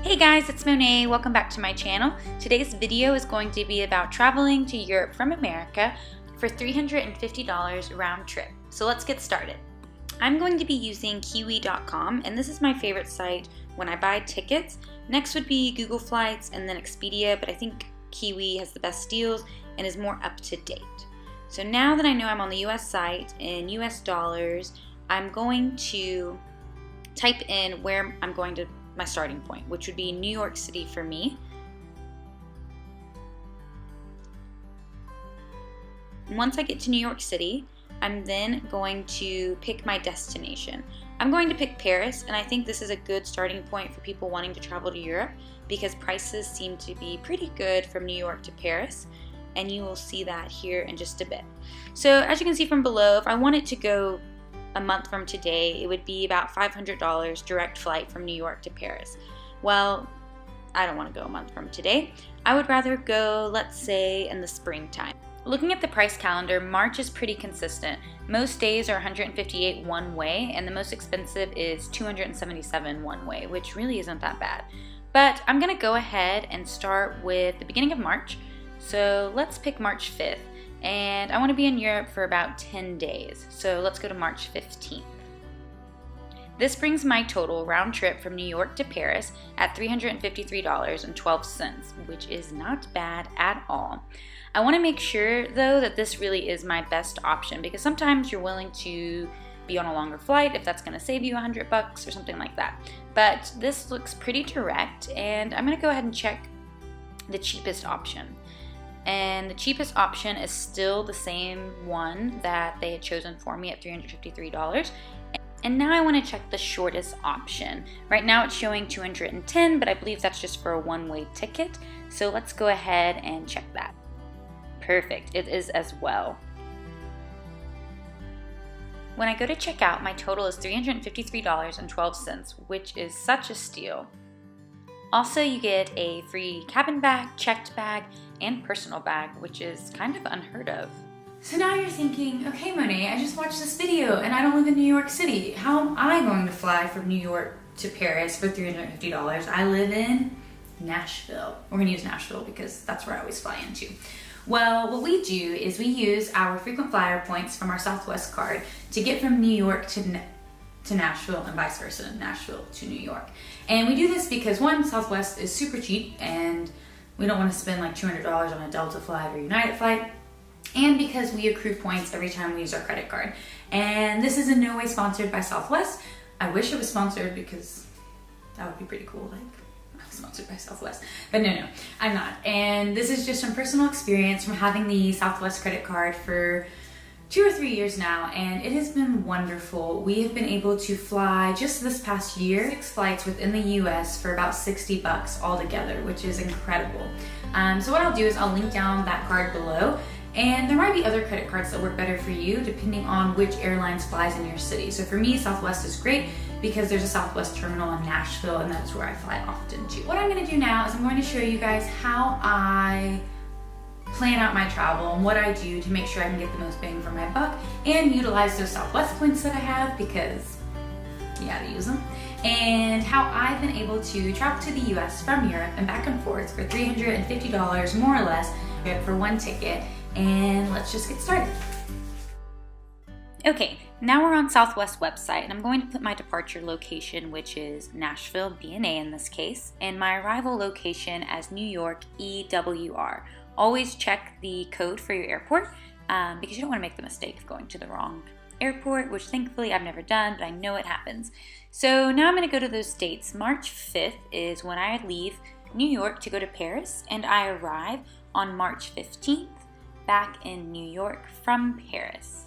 Hey guys, it's Monet. Welcome back to my channel. Today's video is going to be about traveling to Europe from America for $350 round trip. So let's get started. I'm going to be using Kiwi.com, and this is my favorite site when I buy tickets. Next would be Google Flights and then Expedia, but I think Kiwi has the best deals and is more up to date. So now that I know I'm on the US site in US dollars, I'm going to type in where I'm going to my starting point, which would be New York City for me. And once I get to New York City, I'm then going to pick my destination. I'm going to pick Paris, and I think this is a good starting point for people wanting to travel to Europe because prices seem to be pretty good from New York to Paris, and you will see that here in just a bit. So as you can see from below, if I wanted to go a month from today, it would be about $500 direct flight from New York to Paris. Well, I don't want to go a month from today. I would rather go, let's say, in the springtime. Looking at the price calendar, March is pretty consistent. Most days are 158 one way, and the most expensive is 277 one way, which really isn't that bad. But I'm gonna go ahead and start with the beginning of March. So let's pick March 5th. And I want to be in Europe for about 10 days, so let's go to March 15th. This brings my total round trip from New York to Paris at $353.12, which is not bad at all. I want to make sure though that this really is my best option because sometimes you're willing to be on a longer flight if that's going to save you $100 or something like that. But this looks pretty direct, and I'm going to go ahead and check the cheapest option. And the cheapest option is still the same one that they had chosen for me at $353. And now I want to check the shortest option. Right now it's showing 210, but I believe that's just for a one-way ticket. So let's go ahead and check that. Perfect, it is as well. When I go to check out, my total is $353.12, which is such a steal. Also, you get a free cabin bag, checked bag, and personal bag, which is kind of unheard of. So now you're thinking, okay Monet, I just watched this video and I don't live in New York City. How am I going to fly from New York to Paris for $350? I live in Nashville. We're gonna use Nashville because that's where I always fly into. Well, what we do is we use our frequent flyer points from our Southwest card to get from New York to Nashville and vice versa, Nashville to New York. And we do this because one, Southwest is super cheap and we don't want to spend like $200 on a Delta flight or United flight, and because we accrue points every time we use our credit card. And this is in no way sponsored by Southwest. I wish it was sponsored because that would be pretty cool, like I'm sponsored by Southwest, but no, I'm not. And this is just some personal experience from having the Southwest credit card for 2 or 3 years now, and it has been wonderful. We have been able to fly just this past year 6 flights within the US for about $60 altogether, which is incredible. So what I'll do is I'll link down that card below, and there might be other credit cards that work better for you depending on which airlines flies in your city. So for me, Southwest is great because there's a Southwest terminal in Nashville, and that's where I fly often to. What I'm gonna do now is I'm going to show you guys how I plan out my travel and what I do to make sure I can get the most bang for my buck and utilize those Southwest points that I have because you gotta use them, and how I've been able to travel to the US from Europe and back and forth for $350 more or less for one ticket. And let's just get started. Okay, now we're on Southwest website, and I'm going to put my departure location, which is Nashville, BNA in this case, and my arrival location as New York, EWR. Always check the code for your airport because you don't want to make the mistake of going to the wrong airport, which thankfully I've never done, but I know it happens. So now I'm going to go to those dates. March 5th is when I leave New York to go to Paris, and I arrive on March 15th back in New York from Paris.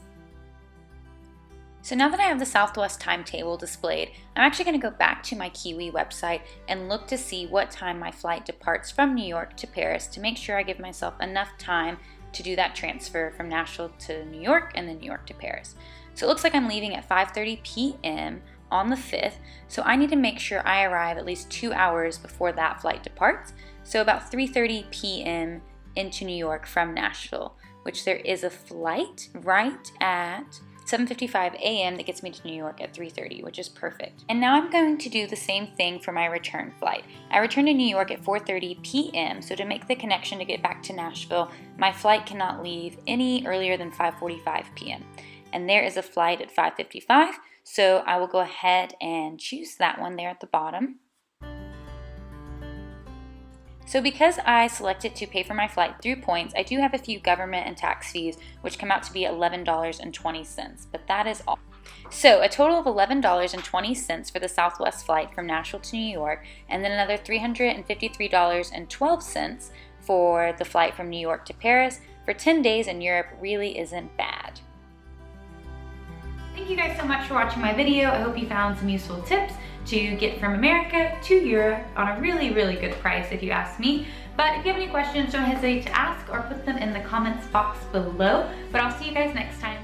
So now that I have the Southwest timetable displayed, I'm actually going to go back to my Kiwi website and look to see what time my flight departs from New York to Paris to make sure I give myself enough time to do that transfer from Nashville to New York and then New York to Paris. So it looks like I'm leaving at 5:30 p.m. on the 5th, so I need to make sure I arrive at least 2 hours before that flight departs, so about 3:30 p.m. into New York from Nashville, which there is a flight right at 7:55 a.m. that gets me to New York at 3:30, which is perfect. And now I'm going to do the same thing for my return flight. I return to New York at 4:30 p.m., so to make the connection to get back to Nashville, my flight cannot leave any earlier than 5:45 p.m. And there is a flight at 5:55, so I will go ahead and choose that one there at the bottom. So because I selected to pay for my flight through points, I do have a few government and tax fees, which come out to be $11.20, but that is all. So a total of $11.20 for the Southwest flight from Nashville to New York, and then another $353.12 for the flight from New York to Paris for 10 days in Europe really isn't bad. Thank you guys so much for watching my video. I hope you found some useful tips to get from America to Europe on a really, really good price if you ask me. But if you have any questions, don't hesitate to ask or put them in the comments box below. But I'll see you guys next time.